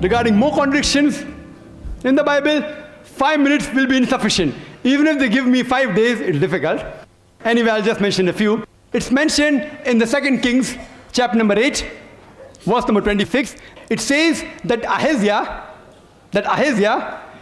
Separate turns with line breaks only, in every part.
regarding more contradictions in the Bible, 5 minutes will be insufficient. Even if they give me 5 days, it's difficult. Anyway, I'll just mention a few. It's mentioned in the 2 Kings, chapter number 8, verse number 26. It says that Ahaziah,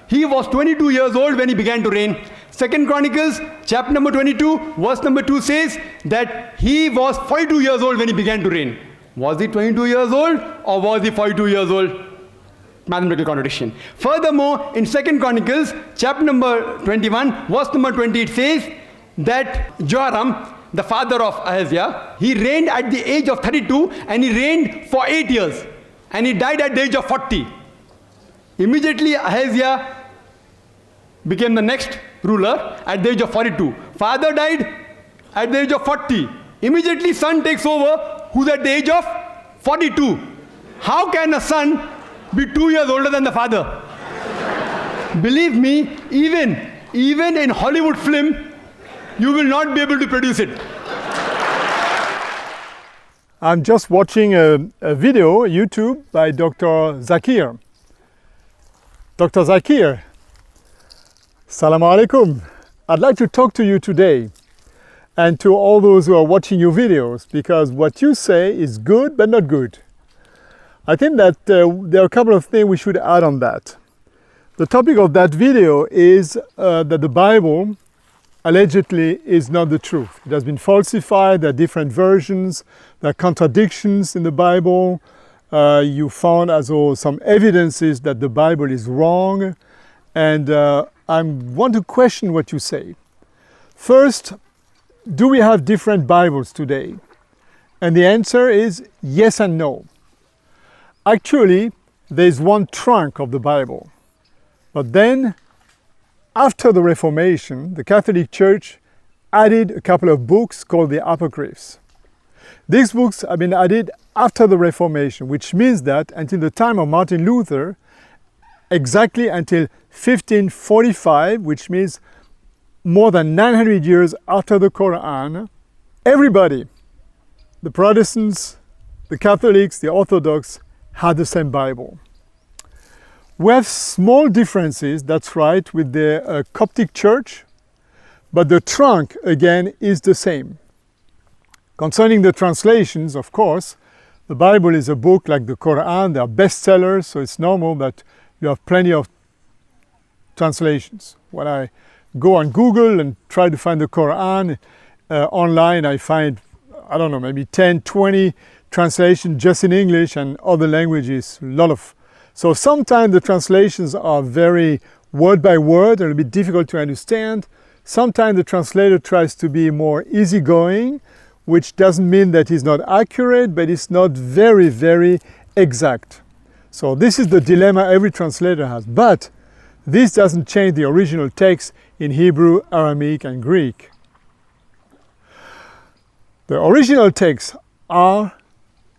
he was 22 years old when he began to reign. 2 Chronicles, chapter number 22, verse number 2 says that he was 42 years old when he began to reign. Was he 22 years old or was he 42 years old? Mathematical contradiction. Furthermore, in 2 Chronicles, chapter number 21, verse number 20, it says that Joram, the father of Ahaziah, he reigned at the age of 32 and he reigned for 8 years. And he died at the age of 40. Immediately, Ahaziah became the next ruler at the age of 42. Father died at the age of 40. Immediately, son takes over, who's at the age of 42. How can a son be 2 years older than the father? Believe me, even in Hollywood film, you will not be able to produce it.
I'm just watching a video, YouTube, by Dr. Zakir. Dr. Zakir, Assalamu alaikum. I'd like to talk to you today and to all those who are watching your videos, because what you say is good but not good. I think that there are a couple of things we should add on that. The topic of that video is that the Bible allegedly is not the truth. It has been falsified, there are different versions, there are contradictions in the Bible. You found as well some evidences that the Bible is wrong, and I want to question what you say. First, do we have different Bibles today? And the answer is yes and no. Actually, there's one trunk of the Bible. But then, after the Reformation, the Catholic Church added a couple of books called the Apocryphs. These books have been added after the Reformation, which means that until the time of Martin Luther, exactly until 1545, which means more than 900 years after the Quran, everybody, the Protestants, the Catholics, the Orthodox, had the same Bible. We have small differences, that's right, with the Coptic Church, but the trunk, again, is the same. Concerning the translations, of course, the Bible is a book like the Quran. They are bestsellers, so it's normal that you have plenty of translations. When I go on Google and try to find the Quran online, I find, I don't know, maybe 10, 20 translations just in English, and other languages, a lot of. So sometimes the translations are very word by word, and a bit difficult to understand. Sometimes the translator tries to be more easygoing, which doesn't mean that it's not accurate, but it's not very, very exact. So this is the dilemma every translator has. But this doesn't change the original text in Hebrew, Aramaic, and Greek. The original texts are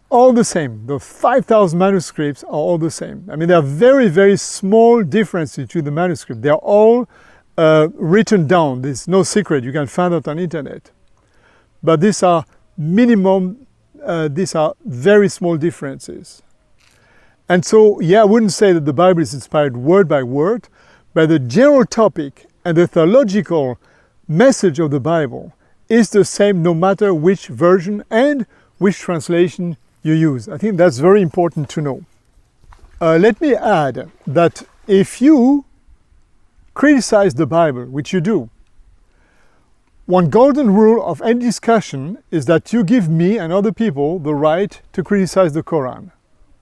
all the same. The 5,000 manuscripts are all the same. I mean, there are very, very small differences between the manuscripts. They are all written down. There's no secret. You can find it on the internet. But these are minimum, these are very small differences. And so, yeah, I wouldn't say that the Bible is inspired word by word, but the general topic and the theological message of the Bible is the same no matter which version and which translation you use. I think that's very important to know. Let me add that if you criticize the Bible, which you do, one golden rule of any discussion is that you give me and other people the right to criticize the Quran,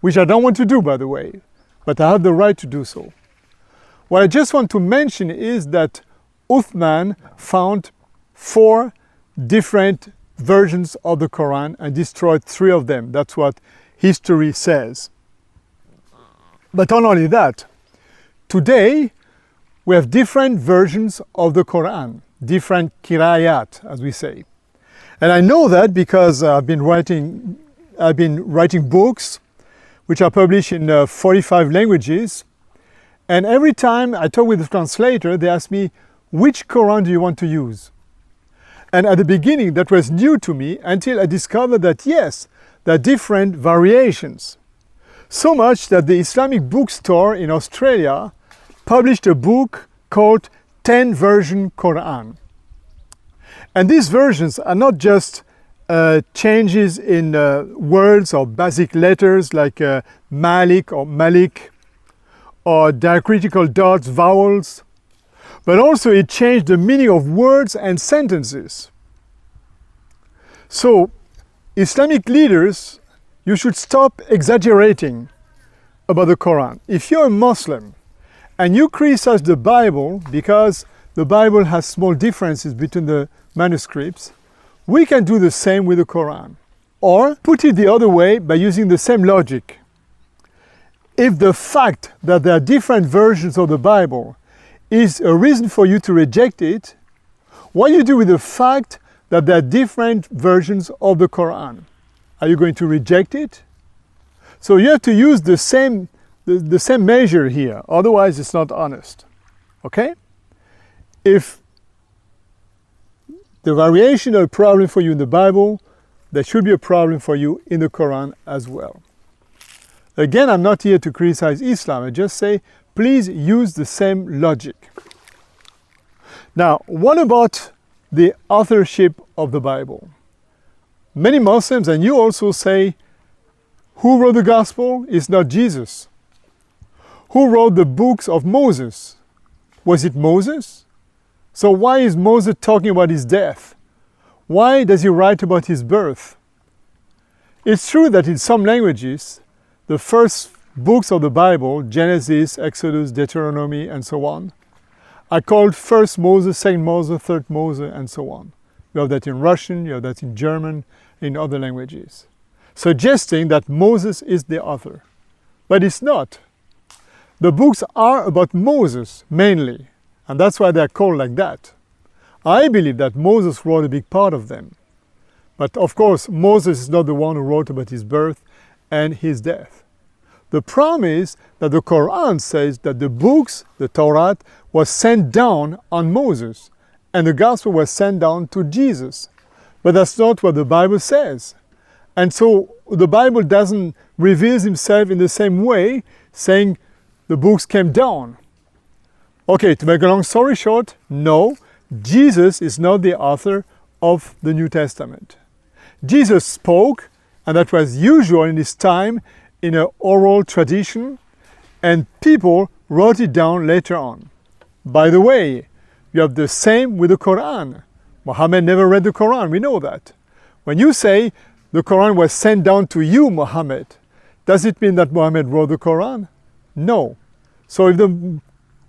which I don't want to do, by the way, but I have the right to do so. What I just want to mention is that Uthman found 4 different versions of the Quran and destroyed 3 of them. That's what history says. But not only that, today we have different versions of the Quran, different qira'at, as we say. And I know that because I've been writing books which are published in 45 languages. And every time I talk with the translator, they ask me, which Quran do you want to use? And at the beginning, that was new to me until I discovered that yes, there are different variations. So much that the Islamic bookstore in Australia published a book called 10 Version Quran. And these versions are not just changes in words or basic letters like Malik or Malik, or diacritical dots, vowels, but also it changed the meaning of words and sentences. So, Islamic leaders, you should stop exaggerating about the Quran. If you're a Muslim and you criticize the Bible because the Bible has small differences between the manuscripts, we can do the same with the Quran. Or put it the other way by using the same logic. If the fact that there are different versions of the Bible is a reason for you to reject it, what do you do with the fact that there are different versions of the Quran? Are you going to reject it? So you have to use the same measure here, otherwise it's not honest. Okay? If the variation is a problem for you in the Bible, there should be a problem for you in the Quran as well. Again, I'm not here to criticize Islam. I just say, please use the same logic. Now, what about the authorship of the Bible? Many Muslims, and you also say, who wrote the Gospel? It's not Jesus. Who wrote the books of Moses? Was it Moses? So why is Moses talking about his death? Why does he write about his birth? It's true that in some languages, the first books of the Bible, Genesis, Exodus, Deuteronomy, and so on, are called First Moses, Second Moses, Third Moses, and so on. You have that in Russian, you have that in German, in other languages, suggesting that Moses is the author. But it's not. The books are about Moses, mainly, and that's why they're called like that. I believe that Moses wrote a big part of them. But of course, Moses is not the one who wrote about his birth and his death. The problem is that the Quran says that the books, the Torah, was sent down on Moses, and the Gospel was sent down to Jesus. But that's not what the Bible says. And so the Bible doesn't reveal himself in the same way, saying the books came down. Okay, to make a long story short, no, Jesus is not the author of the New Testament. Jesus spoke, and that was usual in his time, in an oral tradition, and people wrote it down later on. By the way, you have the same with the Quran. Muhammad never read the Quran, we know that. When you say the Quran was sent down to you, Muhammad, does it mean that Muhammad wrote the Quran? No. So if the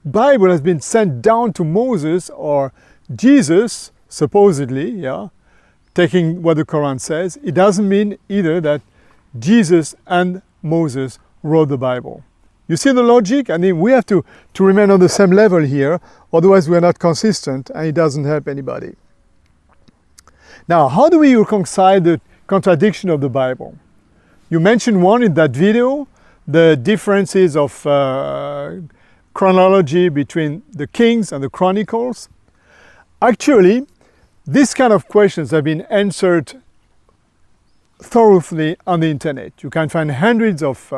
Bible has been sent down to Moses or Jesus, supposedly, yeah, taking what the Quran says, it doesn't mean either that Jesus and Moses wrote the Bible. You see the logic? I mean, we have to remain on the same level here, otherwise we're not consistent and it doesn't help anybody. Now, how do we reconcile the contradiction of the Bible? You mentioned one in that video, the differences of chronology between the Kings and the Chronicles. Actually, these kind of questions have been answered thoroughly on the internet. You can find hundreds of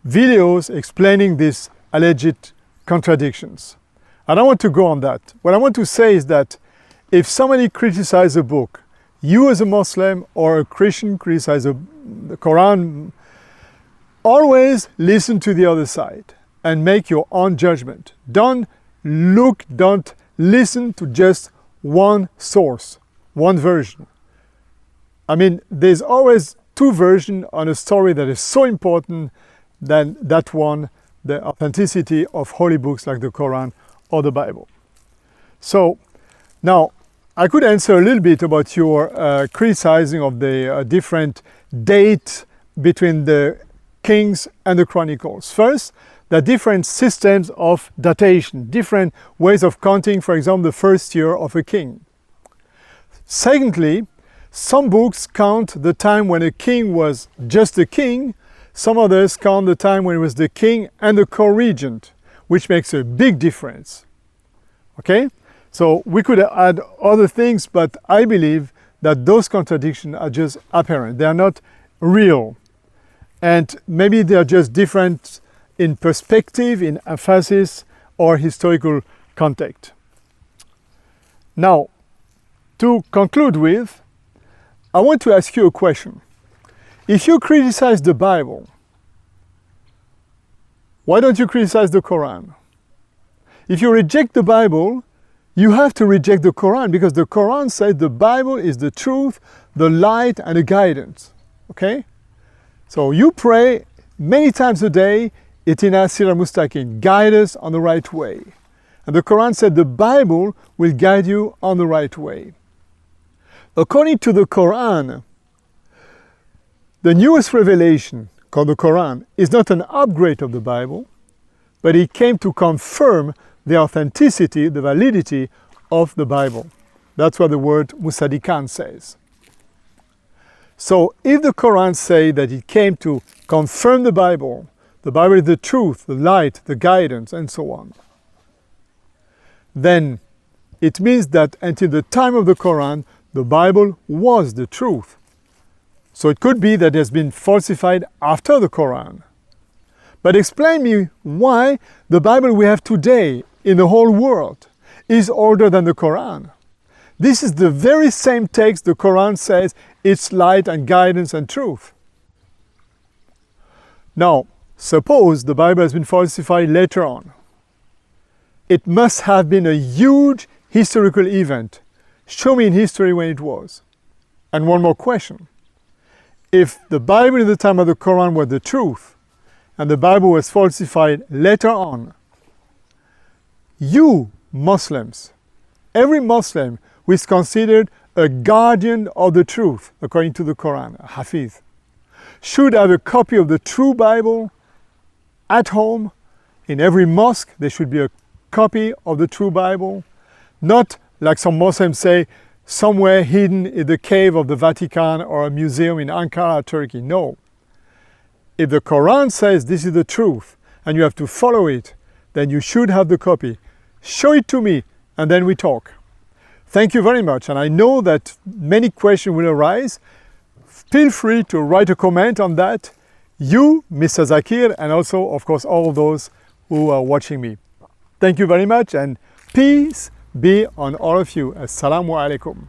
videos explaining these alleged contradictions. I don't want to go on that. What I want to say is that if somebody criticizes a book, you as a Muslim or a Christian criticize the Quran, always listen to the other side and make your own judgment. Don't listen to just one source, one version. I mean, there's always two versions on a story that is so important than that one, the authenticity of holy books like the Quran or the Bible. So now, I could answer a little bit about your criticizing of the different dates between the Kings and the Chronicles. First, there are different systems of datation, different ways of counting, for example, the first year of a king. Secondly, some books count the time when a king was just a king, some others count the time when he was the king and the co-regent, which makes a big difference. Okay? So we could add other things, but I believe that those contradictions are just apparent. They are not real. And maybe they're just different in perspective, in emphasis, or historical context. Now, to conclude with, I want to ask you a question. If you criticize the Bible, why don't you criticize the Quran? If you reject the Bible, you have to reject the Quran, because the Quran says the Bible is the truth, the light, and the guidance. Okay? So you pray many times a day, Itina Sira Mustaqim, guide us on the right way. And the Quran said the Bible will guide you on the right way. According to the Quran, the newest revelation, called the Quran, is not an upgrade of the Bible, but it came to confirm the authenticity, the validity of the Bible. That's what the word Musadikan says. So if the Quran says that it came to confirm the Bible is the truth, the light, the guidance, and so on, then it means that until the time of the Quran, the Bible was the truth. So it could be that it has been falsified after the Quran. But explain me why the Bible we have today in the whole world is older than the Quran. This is the very same text the Quran says it's light and guidance and truth. Now, suppose the Bible has been falsified later on. It must have been a huge historical event. Show me in history when it was. And one more question. If the Bible in the time of the Quran was the truth, and the Bible was falsified later on, you Muslims, every Muslim who is considered a guardian of the truth, according to the Quran, a Hafiz, should have a copy of the true Bible at home. In every mosque, there should be a copy of the true Bible, not like some Muslims say, somewhere hidden in the cave of the Vatican or a museum in Ankara, Turkey. No. If the Quran says this is the truth and you have to follow it, then you should have the copy. Show it to me and then we talk. Thank you very much. And I know that many questions will arise. Feel free to write a comment on that. You, Mr. Zakir, and also, of course, all of those who are watching me. Thank you very much, and peace be on all of you. Assalamu alaikum.